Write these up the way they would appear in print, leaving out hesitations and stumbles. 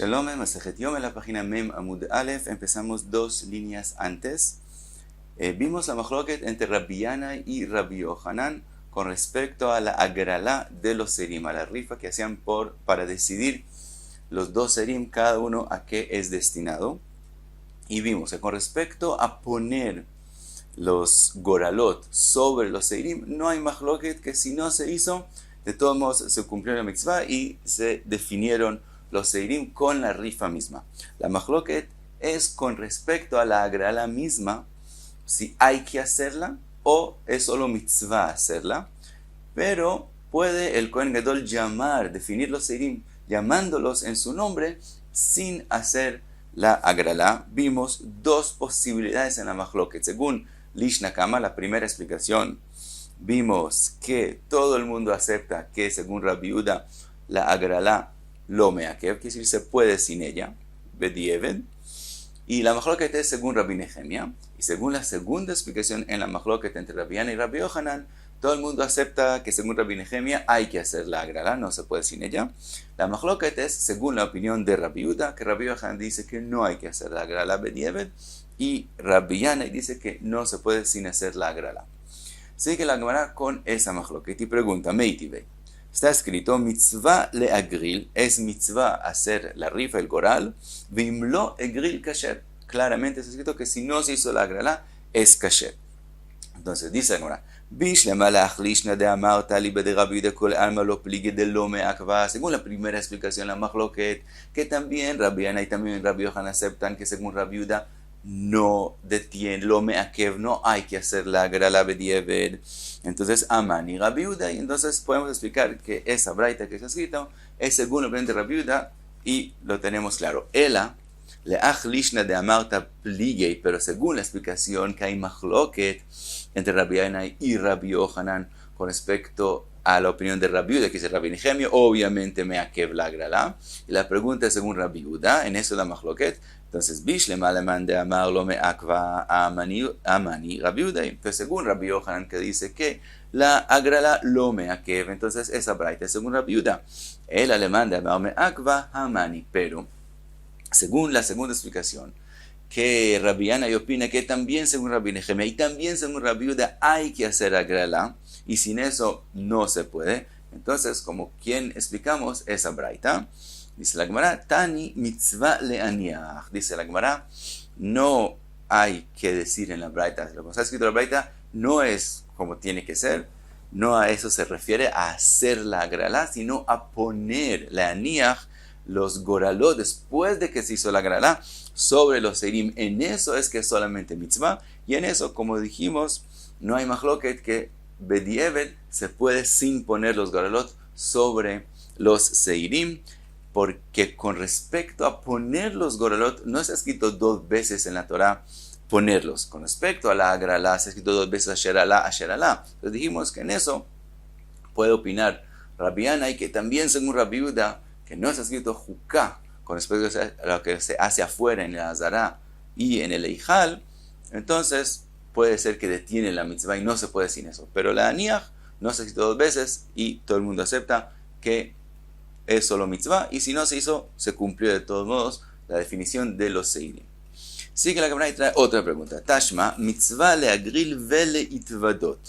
Shalom, Masejet Yom, en la página Mem Amud Aleph, empezamos 2 líneas antes. Vimos la machloket entre Rabbi Yanai y Rabbi Yohanan con respecto a la agralá de los serim, a la rifa que hacían para decidir los 2 serim, cada uno a qué es destinado. Y vimos que con respecto a poner los goralot sobre los serim, no hay machloket, que si no se hizo, de todos modos se cumplió la mitzvah y se definieron los seirim con la rifa misma. La machloket es con respecto a la agralá misma, si hay que hacerla o es solo mitzvah hacerla, pero puede el Kohen Gadol definir los seirim, llamándolos en su nombre sin hacer la agralá. Vimos 2 posibilidades en la machloket. Según Lishna Kama, la primera explicación, vimos que todo el mundo acepta que según Rabbi Yehuda la agralá lo meakev, quiere decir se puede sin ella, bedieved, y la machloket es según Rabbi Nehemia, y según la segunda explicación en la machloket entre Rabbi Yana y Rabbi Yohanan, todo el mundo acepta que según Rabbi Nehemia hay que hacer la agralá, no se puede sin ella. La machloket es según la opinión de Rabbi Yehuda, que Rabbi Yohanan dice que no hay que hacer la agralá bedieved, y Rabbi Yana dice que no se puede sin hacer la agralá. Sigue la Gemara con esa machloket y pregunta, Meitivei. Está escrito, mitzvah le agril, es mitzvah hacer la rifa, el goral, vimlo agril kasher. Claramente está escrito que si no se hizo la agralá, es kasher. Entonces dice ahora, bishlema la achlishna de amarta libe de Rabbi de kol alma lo pligue de lo meakva. Según la primera explicación, la machloket, que también Rabbi Yana y también Rabbi Yohanan aceptan que según Rabbi Yehuda no detiene, lo meakev, no hay que hacer la agralá bedieved. Entonces, Amani Rabbi Yehuda, y entonces podemos explicar que esa braita que está escrito es según la opinión de Rabbi Yehuda y lo tenemos claro. Ela, le achlishna de amarta pligei, pero según la explicación que hay machloket entre Rabbi Yanai y Rabbi Yohanan con respecto a la opinión de Rabbi Yehuda, que es Rabbi Nehemia, obviamente meakev la agralá. Y la pregunta es según Rabbi Yehuda, en eso la machloket. Entonces, bishlema aleman de amar lo meakva amani Rabbi Yehuda. Entonces, según Rabbi Yohanan, que dice que la agralá lo meakev, entonces esa braita es según Rabbi Yehuda. El alemán de amar meakva amani, pero según la segunda explicación, que Rabbi Yanai opina que también según Rabbi Nehemia y también según Rabbi Yehuda hay que hacer agralá, y sin eso no se puede. Entonces, como quien explicamos esa braita, dice la Gemara, Tani mitzvah leaniach. Dice la Gemara, no hay que decir en la braita, lo que está escrito en la braita no es como tiene que ser, no a eso se refiere a hacer la agralá, sino a poner leaniach, los goralot, después de que se hizo la agralá, sobre los seirim. En eso es que es solamente mitzvah, y en eso, como dijimos, no hay machloket que bedieved se puede sin poner los goralot sobre los seirim, porque con respecto a poner los goralot, no está escrito 2 veces en la Torah ponerlos. Con respecto a la agralá, se ha escrito 2 veces asher alá. Entonces dijimos que en eso puede opinar Rabbi Yanai, que también según Rabbi Yehuda, que no está escrito juká con respecto a lo que se hace afuera en el Azará y en el Eijal, entonces puede ser que detiene la mitzvah y no se puede sin eso. Pero la aniach no se ha escrito 2 veces y todo el mundo acepta que es solo mitzvah, y si no se hizo, se cumplió de todos modos la definición de los seirim. Sigue la Gemara y trae otra pregunta. Tashma, mitzvah le agril vele itvadot.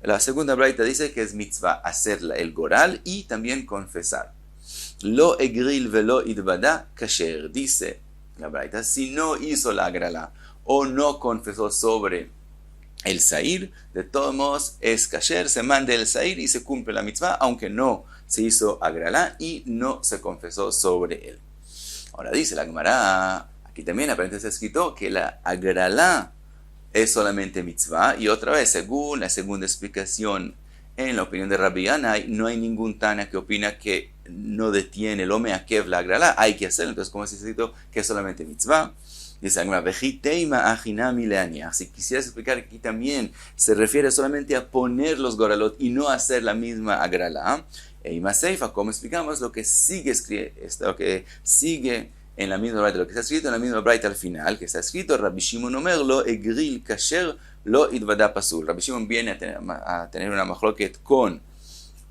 La segunda braita dice que es mitzvah hacer el goral y también confesar. Lo egril velo idvada kasher. Dice la braita, si no hizo la agralá o no confesó sobre el sair, de todos modos es kasher, se manda el sair y se cumple la mitzvah, aunque no se hizo agralá y no se confesó sobre él. Ahora dice la Gemara, aquí también aparentemente está escrito que la agralá es solamente mitzvah, y otra vez, según la segunda explicación en la opinión de Rabbi Yanai, no hay ningún Tana que opina que no detiene lo meakev la agralá, hay que hacerlo. Entonces, como está escrito que es solamente mitzvah, dice la Gemara, si quisieras explicar que aquí también se refiere solamente a poner los goralot y no hacer la misma agralá, como explicamos, lo que sigue en la misma braita, lo que está escrito en la misma braita al final, que está escrito, Rabbi Shimon Omer, lo egril kasher, lo idvada pasul. Rabbi Shimon viene a tener una machloket con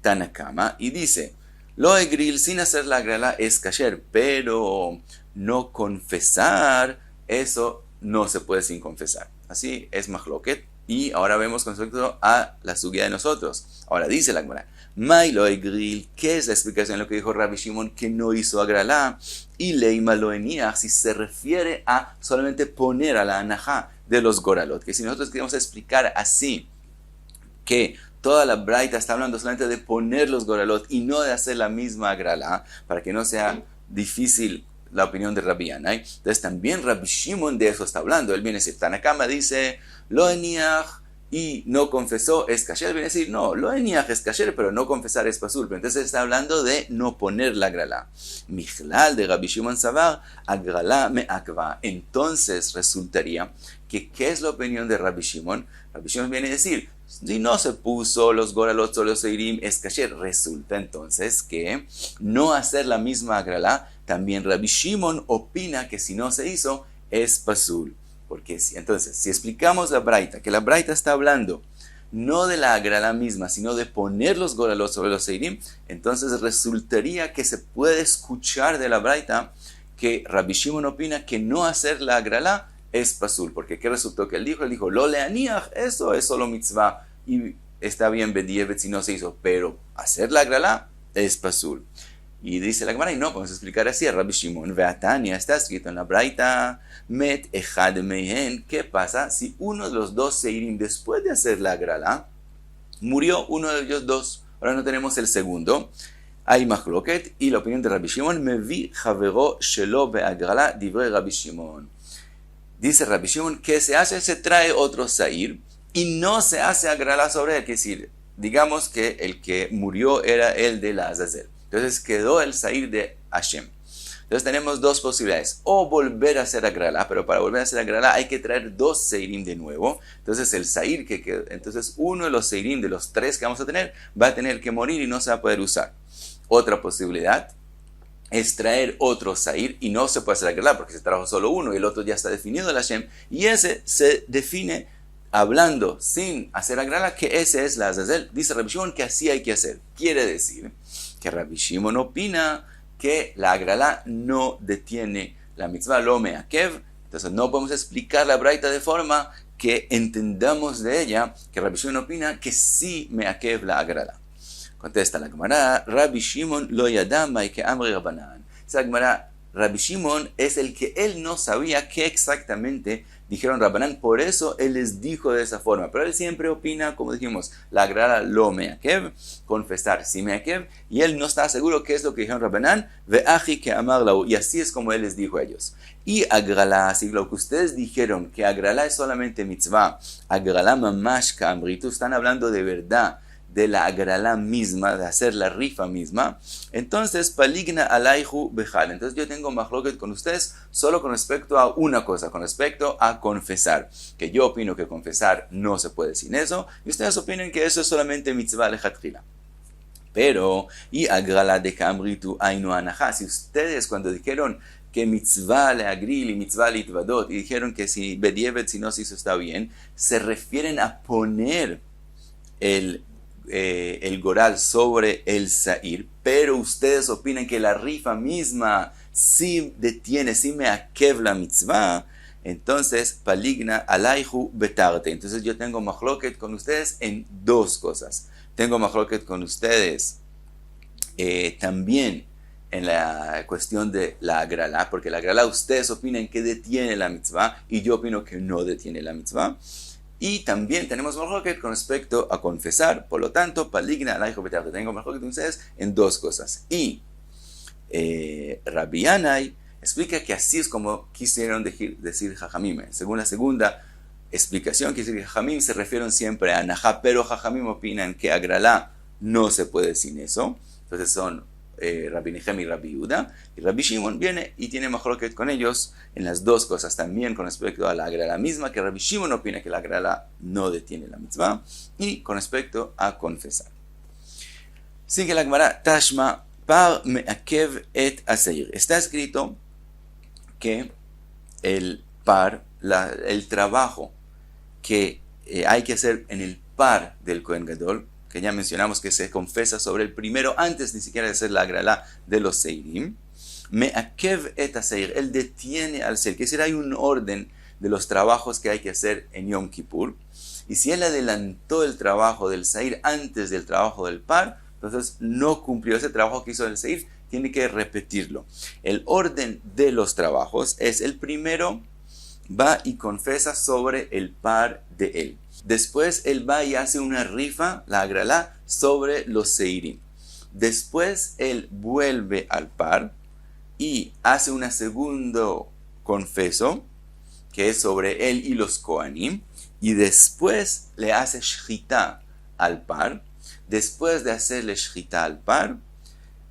Tanakama y dice, Lo egril sin hacer la agrala es kasher, pero no confesar, eso no se puede sin confesar. Así es mahloket. Y ahora vemos con respecto a la sugía de nosotros. Ahora dice la Gemara, Mai lo egril, ¿qué es la explicación de lo que dijo Rabbi Shimon que no hizo agrala? Y leima lo eniach, si se refiere a solamente poner a la anajá de los goralot. Que si nosotros queremos explicar así, que toda la braita está hablando solamente de poner los goralot y no de hacer la misma agrala, para que no sea difícil la opinión de Rabbi Yanai. Entonces también Rabbi Shimon de eso está hablando. Él viene a decir, Tanakama dice, lo eniach y no confesó es kasher. Viene a decir, no, lo eniach es kasher, pero no confesar es pasul. Pero entonces está hablando de no poner la agrala. Michlal de Rabbi Shimon Savar, agrala me akva. Entonces resultaría que, ¿qué es la opinión de Rabbi Shimon? Rabbi Shimon viene a decir, si no se puso los goralot o los seirim es kasher. Resulta entonces que no hacer la misma agrala, también Rabbi Shimon opina que si no se hizo es pasul. Porque entonces, si explicamos la braita, que la braita está hablando no de la agrala misma, sino de poner los goralot sobre los seirim, entonces resultaría que se puede escuchar de la braita que Rabbi Shimon opina que no hacer la agrala es pasul, porque ¿qué resultó que él dijo? Él dijo, lo leaniach, eso es solo mitzvah, y está bien bedievet si no se hizo, pero hacer la agrala es pasul. Y dice la Gemara, y no, podemos explicar así a Rabbi Shimon, Veatania, está escrito en la braita, met echad mehen, ¿qué pasa si uno de los dos seirim, después de hacer la agrala, murió uno de ellos dos? Ahora no tenemos el segundo. Hay machloket, y la opinión de Rabbi Shimon, me vi javero shelo beagrala divrei Rabbi Shimon. Dice Rabbi Shimon que se hace, se trae otro sair y no se hace agrala sobre él. Es decir, digamos que el que murió era el de la Azazel. Entonces quedó el sair de Hashem. Entonces tenemos dos posibilidades. O volver a hacer agrala, pero para volver a hacer agrala hay que traer dos seirim de nuevo. Entonces el sair que quedó, entonces uno de los seirim de los tres que vamos a tener va a tener que morir y no se va a poder usar. Otra posibilidad es traer otro sair y no se puede hacer agrala porque se trajo solo uno y el otro ya está definido el Hashem y ese se define hablando sin hacer agrala que ese es la Azazel. Dice Rabbi Shimon que así hay que hacer. Quiere decir que Rabbi Shimon opina que la agrala no detiene la mitzvah lo meakev. Entonces no podemos explicar la braita de forma que entendamos de ella que Rabbi Shimon opina que sí meakev la agrala. Contesta la Gemara, Rabbi Shimon lo yadama y que amri Rabbanan. Esa Gemara, Rabbi Shimon es el que él no sabía qué exactamente dijeron Rabbanan, por eso él les dijo de esa forma. Pero él siempre opina, como dijimos, la agrala lo meakev, confesar si meakev, y él no está seguro qué es lo que dijeron Rabbanan, ve'achi que amar lahu, y así es como él les dijo a ellos. Y agrala, así lo que ustedes dijeron, que agrala es solamente mitzvah, agrala mamash ka amritu, están hablando de verdad, de la agrala misma, de hacer la rifa misma, entonces paligna alaihu bejal. Entonces yo tengo mahloket con ustedes solo con respecto a una cosa, con respecto a confesar, que yo opino que confesar no se puede sin eso, y ustedes opinan que eso es solamente mitzvah lechatchila. Pero, y agrala de kamritu ainu anajá, si ustedes cuando dijeron que mitzvah le agril y mitzvah le itvadot, y dijeron que si bedievet, si no se hizo está bien, se refieren a poner el goral sobre el sair, pero ustedes opinan que la rifa misma sí detiene, sí me akev la mitzvah, entonces paligna alaihu betarte. Entonces yo tengo mahloket con ustedes en dos cosas. Tengo mahloket con ustedes también en la cuestión de la agrala, porque la agrala ustedes opinan que detiene la mitzvah y yo opino que no detiene la mitzvah. Y también tenemos mahloket con respecto a confesar, por lo tanto, paligna alaihu betarte. Tengo mahloket con ustedes en dos cosas. Y Rabbi Yanai explica que así es como quisieron decir Jajamim. Según la segunda explicación, quiere decir que Jajamim se refieren siempre a Anajá, pero Jajamim opinan que agrala no se puede sin eso. Entonces son Rabbi Nechem y Rabbi Yehuda, y Rabbi Shimon viene y tiene mahloket con ellos en las dos cosas, también con respecto a la agrala misma, que Rabbi Shimon opina que la agrala no detiene la mitzvah, y con respecto a confesar. Sigue la Gemara, Tashma par meakev et aseir. Está escrito que el par, el trabajo que hay que hacer en el par del Kohen Gadol, que ya mencionamos que se confesa sobre el primero antes ni siquiera de hacer la agralá de los seirim. Me'akev et haseir, él detiene al seir, que es decir, hay un orden de los trabajos que hay que hacer en Yom Kippur. Y si él adelantó el trabajo del seir antes del trabajo del par, entonces no cumplió ese trabajo que hizo el seir, tiene que repetirlo. El orden de los trabajos es el primero va y confesa sobre el par de él. Después él va y hace una rifa, la agralá, sobre los seirim. Después él vuelve al par y hace un segundo confeso, que es sobre él y los kohanim, y después le hace shchita al par. Después de hacerle shchita al par,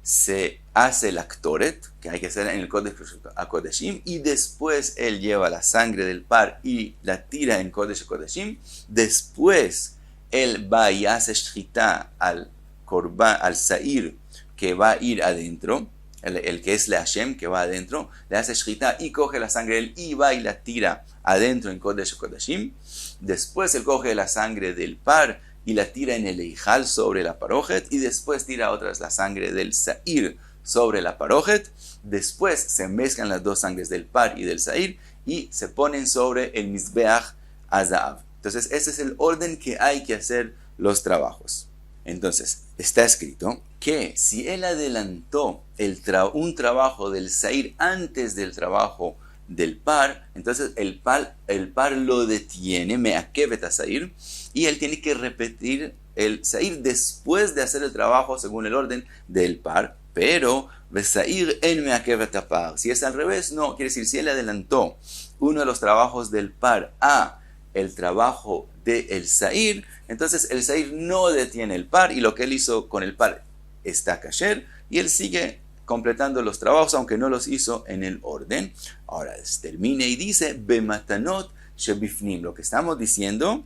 se hace el aktoret, que hay que hacer en el Kodesh HaKodeshim, y después él lleva la sangre del par y la tira en Kodesh HaKodeshim. Después él va y hace shchita al korban, al sair, que va a ir adentro, el que es le Hashem, que va adentro, le hace shchita y coge la sangre de él y va y la tira adentro en Kodesh HaKodeshim. Después él coge la sangre del par y la tira en el eijal sobre la parojet, y después tira otra vez la sangre del sair sobre la parojet. Después se mezclan las dos sangres del par y del sair y se ponen sobre el mizbeach azav. Entonces ese es el orden que hay que hacer los trabajos. Entonces está escrito que si él adelantó un trabajo del sair antes del trabajo del par, entonces el par lo detiene, me'akev et hasair, y él tiene que repetir el sair después de hacer el trabajo según el orden del par, pero besair en me'akev et par. Si es al revés, no, quiere decir, si él adelantó uno de los trabajos del par a el trabajo del sair, entonces el sair no detiene el par, y lo que él hizo con el par está kasher, y él sigue completando los trabajos, aunque no los hizo en el orden. Ahora termina y dice, bematanot shebifnim. Lo que estamos diciendo,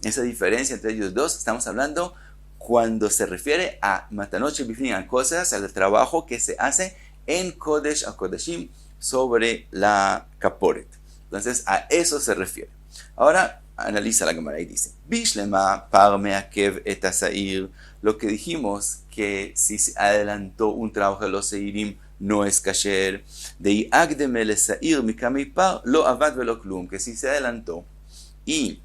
esa diferencia entre ellos dos, estamos hablando cuando se refiere a matanot shebifnim, a cosas, al trabajo que se hace en Kodesh HaKodeshim sobre la kaporet. Entonces, a eso se refiere. Ahora, analiza la Gemara y dice, Bishlema par me'akev et hasair. Lo que dijimos, que si se adelantó un trabajo de los seirim, no es kasher. De agdeme le sair mikamei par lo avad velo klum. Que si se adelantó y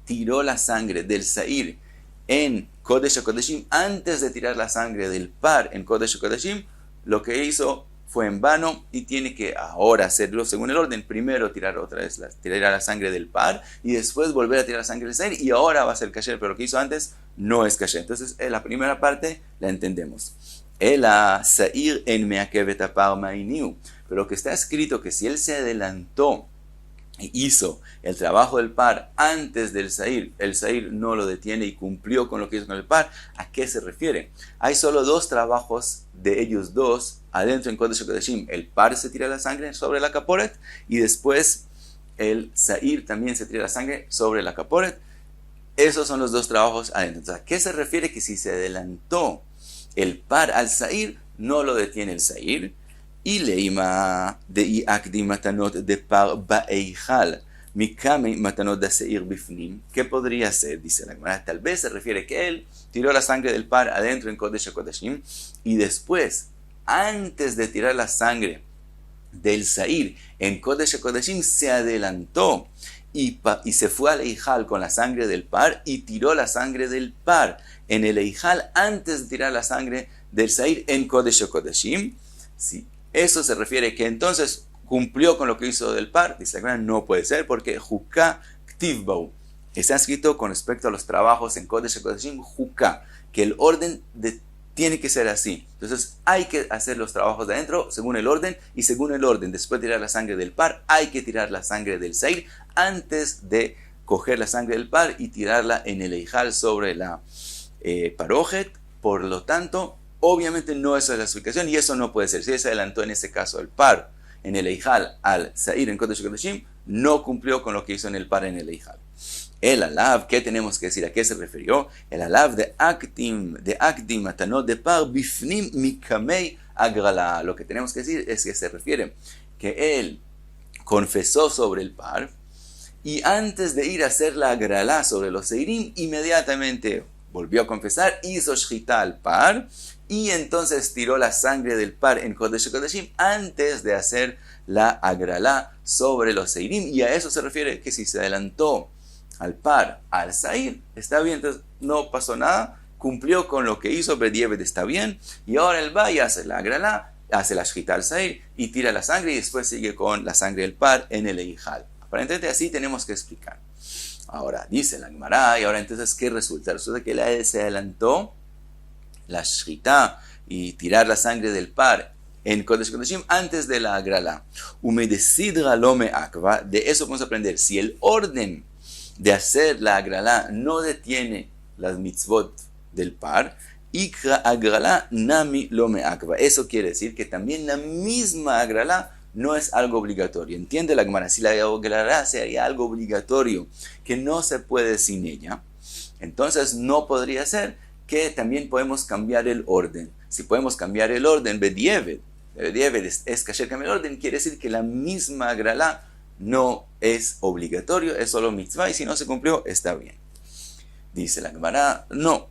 tiró la sangre del sair en Kodesh HaKodeshim antes de tirar la sangre del par en Kodesh HaKodeshim, lo que hizo fue en vano y tiene que ahora hacerlo según el orden. Primero tirar otra vez tirar la sangre del par y después volver a tirar la sangre del sair, y ahora va a ser kasher, pero lo que hizo antes no es kasher. Entonces la primera parte la entendemos. Ela sair en me'akev et par ma'iniu. Pero lo que está escrito, que si él se adelantó y hizo el trabajo del par antes del sair, el sair no lo detiene y cumplió con lo que hizo con el par. ¿A qué se refiere? Hay solo dos trabajos de ellos dos adentro en Kodesh HaKodeshim. El par se tira la sangre sobre la kaporet y después el sair también se tira la sangre sobre la kaporet. Esos son los dos trabajos adentro. Entonces, ¿a qué se refiere? Que si se adelantó el par al sair, no lo detiene el sair. Y leima de akdim matanot de par ba'eijal mikame matanot de seir bifnim. ¿Qué podría ser? Dice la Gemara. Tal vez se refiere que él tiró la sangre del par adentro en Kodesh HaKodeshim y después, antes de tirar la sangre del sair en Kodesh HaKodeshim, se adelantó y se fue al eijal con la sangre del par y tiró la sangre del par en el eijal antes de tirar la sangre del sair en Kodesh HaKodeshim. Sí. Eso se refiere que entonces cumplió con lo que hizo del par. Dice la Gemara, no puede ser, porque Juká Ktivbau está escrito con respecto a los trabajos en Kodesh HaKodeshim, Juká, que el orden tiene que ser así. Entonces hay que hacer los trabajos de adentro según el orden, y según el orden, después de tirar la sangre del par, hay que tirar la sangre del sair antes de coger la sangre del par y tirarla en el eijal sobre la parojet. Por lo tanto, obviamente no esa es la explicación, y eso no puede ser. Si él se adelantó en ese caso el par en el eijal al sair en Kodesh HaKodeshim, no cumplió con lo que hizo en el par en el eijal. El alav, ¿qué tenemos que decir? ¿A qué se refirió? El alav de akdim matanot de par bifnim mikamei agrala. Lo que tenemos que decir es que se refiere que él confesó sobre el par y antes de ir a hacer la agrala sobre los seirim, inmediatamente volvió a confesar, hizo shchita al par, y entonces tiró la sangre del par en Kodesh Kodeshim antes de hacer la agralá sobre los seirim, y a eso se refiere que si se adelantó al par, al sair, está bien, entonces no pasó nada, cumplió con lo que hizo, Bedieved está bien, y ahora él va y hace la agralá, hace la shchita al sair, y tira la sangre, y después sigue con la sangre del par en el eijal. Aparentemente así tenemos que explicar. Ahora, dice la Gemara, y ahora entonces, ¿qué resulta? Resulta que él se adelantó la shchita y tirar la sangre del par en Kodesh Kodeshim antes de la agralá. Umedesidra lo me akva, de eso podemos aprender. Si el orden de hacer la agralá no detiene las mitzvot del par, ikra agralá nami lo me akva. Eso quiere decir que también la misma agralá no es algo obligatorio. Entiende la Gemara, si la agralá sería algo obligatorio que no se puede sin ella, entonces no podría ser que también podemos cambiar el orden. Si podemos cambiar el orden, Bedieved es kasher cambiar el orden, quiere decir que la misma agralá no es obligatorio, es solo mitzvah, y si no se cumplió, está bien. Dice la Gemara, no,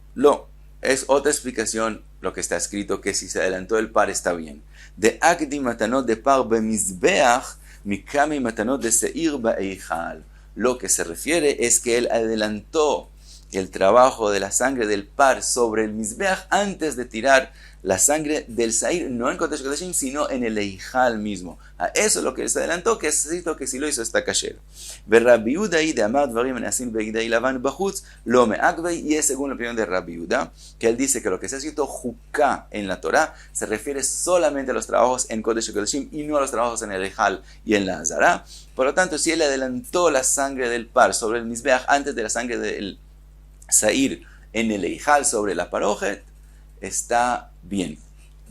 es otra explicación lo que está escrito, que si se adelantó el par está bien. De akdi matanot de par bemizbeach, mikami matanot de seir ba'eichal. Lo que se refiere es que él adelantó el trabajo de la sangre del par sobre el mizbeach antes de tirar la sangre del sair, no en Kodesh Kodeshim, sino en el eijal mismo. A eso es lo que él se adelantó, que es cierto que si lo hizo está kasher. Rabbi Yehuda de Amar Dvarim Neasim Begidei Lavan Bachutz lo me'akvei, y es según la opinión de Rabbi Yehuda, que él dice que lo que se ha escrito Juká en la Torah se refiere solamente a los trabajos en Kodesh Kodeshim y no a los trabajos en el eijal y en la Azara. Por lo tanto, si él adelantó la sangre del par sobre el mizbeach antes de la sangre del sair en el eijal sobre la parojet, está bien.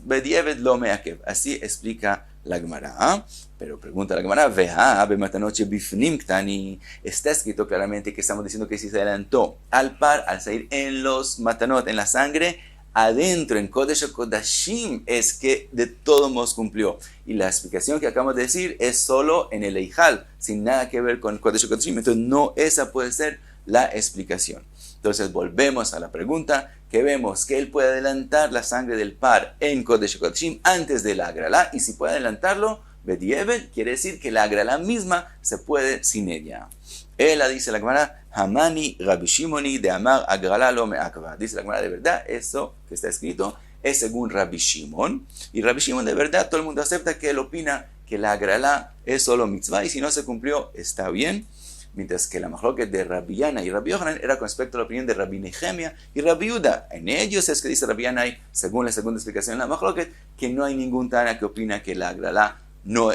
Bedieved lo meakev. Así explica la Gemara. Pero pregunta la Gemara, veja, bematanot bifnim ktani. Está escrito claramente que estamos diciendo que si se adelantó al par, al sair en los matanot, en la sangre, adentro, en Kodesh Kodashim, es que de todos modos cumplió. Y la explicación que acabamos de decir es solo en el eijal, sin nada que ver con Kodesh Kodashim. Entonces no esa puede ser la explicación. Entonces volvemos a la pregunta, que vemos que él puede adelantar la sangre del par en Kodesh Kodashim antes de la agralá, y si puede adelantarlo, Bedieved, quiere decir que la agralá misma se puede sin ella. Él dice la Gemara, Hamani Rabbi Shimoni de Amar agralá lo me'akva. Dice la Gemara, de verdad, eso que está escrito es según Rabbi Shimon, y Rabbi Shimon de verdad todo el mundo acepta que él opina que la agralá es solo mitzvah, y si no se cumplió, está bien. Mientras que la machloket de Rabbi Yana y Rabbi Yohanan era con respecto a la opinión de Rabbi Nehemia y Rabbi Yehuda. En ellos es que dice Rabbi Yana, según la segunda explicación de la machloket, que no hay ningún tana que opina que la agralá no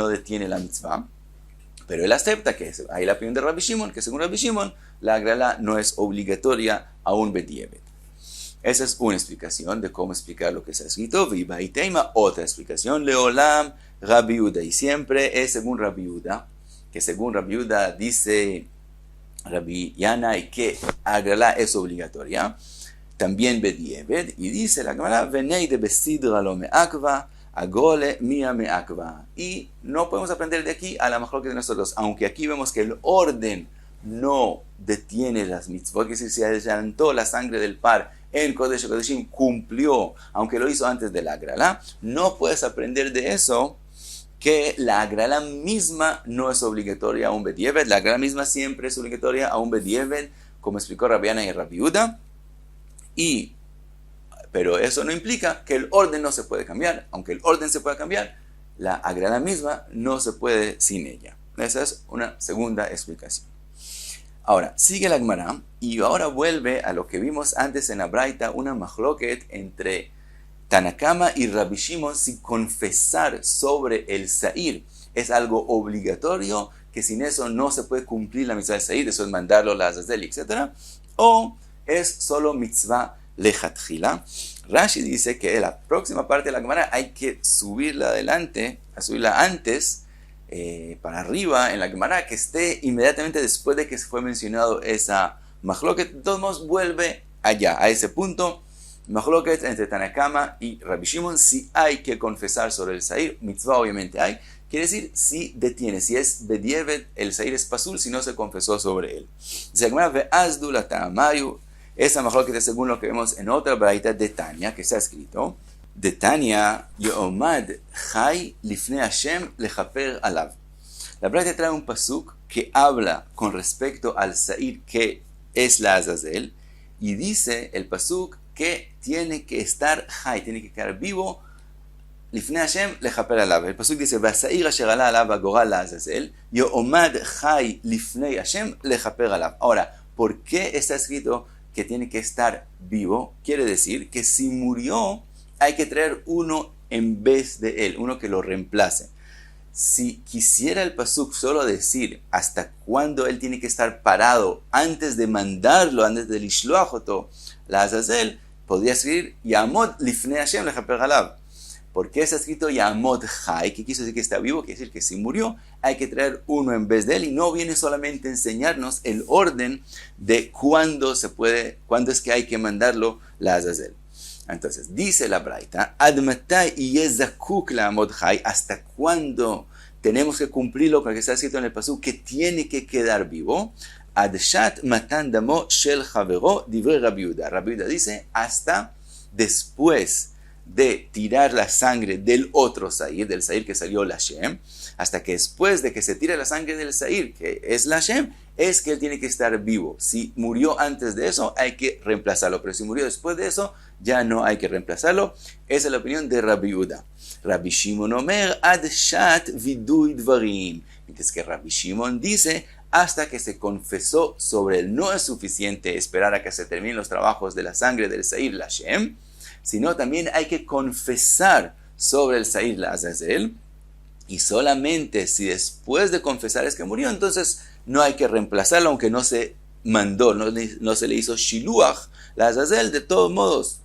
detiene la mitzvah. Pero él acepta que hay la opinión de Rabbi Shimon, que según Rabbi Shimon, la agralá no es obligatoria aún Bedieved. Esa es una explicación de cómo explicar lo que se ha escrito. Vibaiteima, otra explicación, Leolam, Rabbi Yehuda. Y siempre es según Rabbi Yehuda, que según Rabbi Yehuda dice Rabbi Yana y que agralá es obligatoria, también Bedieved, y dice la Gemara, venei de besidra lo me'akva, agole mia me'akva. Y no podemos aprender de aquí a la mejor que de nosotros, aunque aquí vemos que el orden no detiene las mitzvot, que si se adelantó la sangre del par en Kodesh Kodeshim, cumplió, aunque lo hizo antes de la agralá, no puedes aprender de eso que la agralá misma no es obligatoria a un Bedieved. La agralá misma siempre es obligatoria a un Bedieved, como explicó Rabbi Yana y Rabbi Yehuda. Pero eso no implica que el orden no se puede cambiar. Aunque el orden se pueda cambiar, la agralá misma no se puede sin ella. Esa es una segunda explicación. Ahora, sigue la Gemara y ahora vuelve a lo que vimos antes en la Braita, una machloket entre Tanakama y Rabbi Shimon, si confesar sobre el sair es algo obligatorio, que sin eso no se puede cumplir la mitzvah del sair, eso es mandarlo a la Azazel, etc. O es solo mitzvah lechatchila. Rashi dice que la próxima parte de la Gemara hay que subirla adelante, a subirla antes, para arriba en la Gemara, que esté inmediatamente después de que se fue mencionado esa machloket. De todos modos vuelve allá, a ese punto. Machloket entre Tanakama y Rabbi Shimon, si hay que confesar sobre el sair, mitzvah obviamente hay, quiere decir si detiene, si es Bedieved, el sair es pasul, si no se confesó sobre él. Dice la Gemara, ve'azdu la ta'amayu, Esa machloket es según lo que vemos en otra braita de Tania, que se ha escrito. De Tania, Yeomad Chai Lifnei Hashem Lechaper Alav. La braita trae un pasuk que habla con respecto al Sair que es la Azazel, y dice el pasuk que tiene que estar Chai, tiene que quedar vivo, Lifnei Hashem Lechaper Alav. El pasuk dice, Vasair asher ala alav hagoral la Azazel, Yeomad Chai Lifnei Hashem Lechaper Alav. Ahora, ¿por qué está escrito que tiene que estar vivo? Quiere decir que si murió, hay que traer uno en vez de él, uno que lo reemplace. Si quisiera el pasuk solo decir hasta cuándo él tiene que estar parado antes de mandarlo, antes de lishloajoto, la Azazel, podría escribir Yamod Lifnei Hashem Lechaper Alav. ¿Por qué está escrito Yamod Chai? ¿Qué quiso decir que está vivo? Quiere decir que si murió, hay que traer uno en vez de él, y no viene solamente a enseñarnos el orden de cuándo es que hay que mandarlo la Azazel. Entonces, dice la braita, Ad matai yezakuk la'amod chai, hasta cuándo tenemos que cumplirlo con lo que está escrito en el pasuk, que tiene que quedar vivo. Ad shat matan damo shel chavero divrei Rabbi Yehuda. Rabbi Yehuda dice, hasta después de tirar la sangre del otro Sair, del Sair que salió la Shem, hasta que después de que se tire la sangre del Sair, que es la Shem, es que él tiene que estar vivo. Si murió antes de eso, hay que reemplazarlo, pero si murió después de eso, ya no hay que reemplazarlo. Esa es la opinión de Rabbi Yehuda. Rabbi Shimon Omer, ad shat vidui dvarim. Mientras que Rabbi Shimon dice, hasta que se confesó sobre él. No es suficiente esperar a que se terminen los trabajos de la sangre del Sair, la Shem, sino también hay que confesar sobre el Sair, la Azazel, y solamente si después de confesar es que murió, entonces no hay que reemplazarlo, aunque no se mandó, no se le hizo shiluach, la Azazel. De todos modos,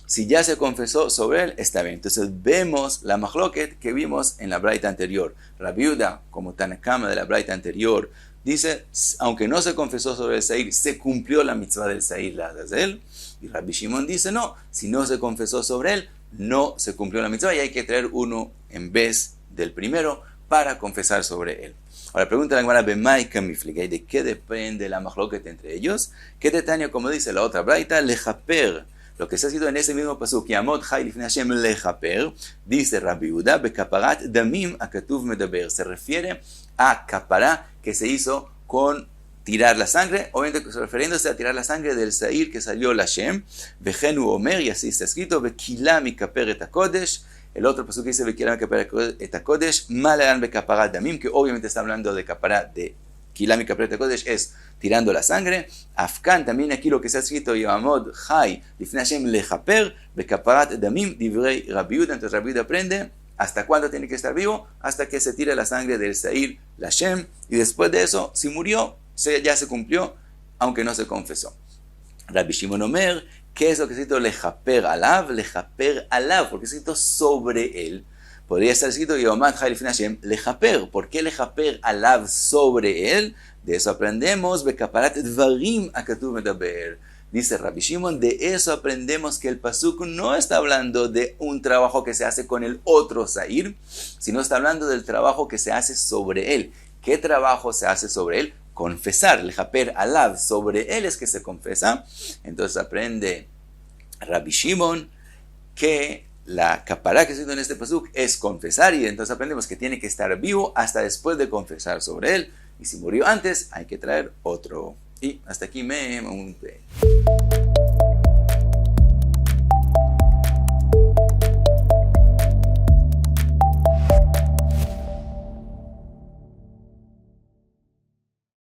si ya se confesó sobre él, está bien. Entonces vemos la machloket que vimos en la braita anterior. Rabbi Yehuda, como Tanakama de la braita anterior, dice, aunque no se confesó sobre el Sair, se cumplió la mitzvah del Sair, la Azazel. Y Rabbi Shimon dice, no, si no se confesó sobre él, no se cumplió la mitzvah y hay que traer uno en vez del primero para confesar sobre él. Ahora pregunta la Gemara, ¿Bemai kamifliga? ¿Y de qué depende la machloket entre ellos? Que Tania, como dice la otra braita, lechaper. Lo que está escrito en ese mismo pasuk, Yamod Chai Lifnei Hashem lechaper, dice Rabbi Yehuda, bekaparat damim akatuv medaber. Se refiere a kapará que se hizo con tirar la sangre, obviamente refiriéndose a tirar la sangre del Sair que salió la Shem, Vejenu Omer, y así está escrito, Vekila mikaper et hakodesh. El otro pasuk que dice Vekila mikaper et hakodesh, Malagan bekaparat damim, que obviamente está hablando de kaparat de Kila mikaper et hakodesh, es tirando la sangre. Afkan, también aquí lo que está escrito, Yamod Chai Lifnei Hashem lechaper, bekaparat damim, divrei Rabbi Yehuda. Entonces Rabbi Yehuda aprende hasta cuándo tiene que estar vivo, hasta que se tire la sangre del Sair, la Shem, y después de eso, si murió, ya se cumplió, aunque no se confesó. Rabbi Shimon Omer, ¿qué es lo que es escrito lechaper alav? Lechaper alav, porque es escrito sobre él. Podría estar escrito Yomad Chai Lifnei Hashem lechaper. ¿Por qué lechaper alav sobre él? De eso aprendemos bekaparat dvarim akatuv medaber. Dice Rabbi Shimon, de eso aprendemos que el pasuk no está hablando de un trabajo que se hace con el otro Sair, sino está hablando del trabajo que se hace sobre él. ¿Qué trabajo se hace sobre él? Confesar, lechaper alav, sobre él es que se confesa. Entonces aprende Rabbi Shimon que la kapará que se hizo en este pasuk es confesar, y entonces aprendemos que tiene que estar vivo hasta después de confesar sobre él, y si murió antes hay que traer otro. Y hasta aquí me